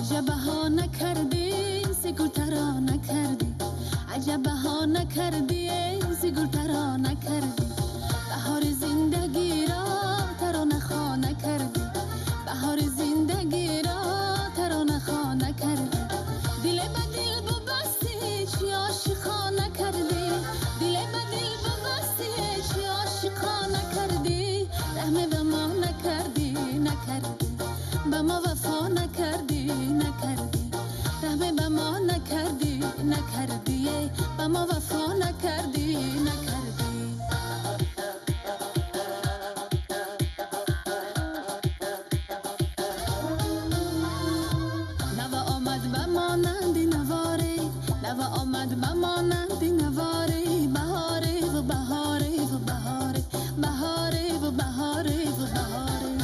عجب ها نکردی سگل ترا نکردی عجب ها نکردی سگل ترا نکردی بهار زندگی را ترانه خوا نکردی بهار زندگی را ترانه خوا نکردی دل به دل ببستی چی عاشقا نکردی دل به دل ببستی چی عاشقا نکردی رحم به ما نکردی نکردی به ما وفا نکردی نکردی رحم به ما نکردی نکردی به ما وفا نکردی نکردی نوا آمد به مانندی نواره نوا آمد به مانندی نواره بهاره و بهاره و بهاره بهاره و بهاره و بهاره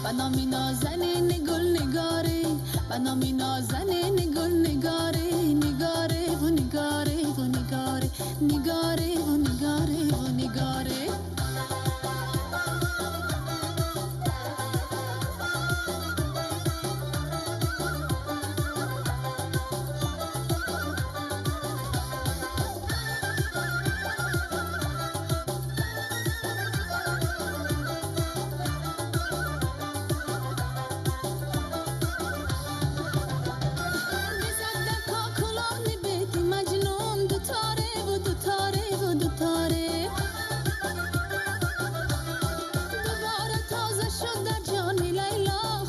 به نامی نازنین گل نگاره به نامی نازنین گل نگاره نگاره و نگاره و نگاره نگاره و نگاره و نگاره دوباره تازه شد در جان لیلا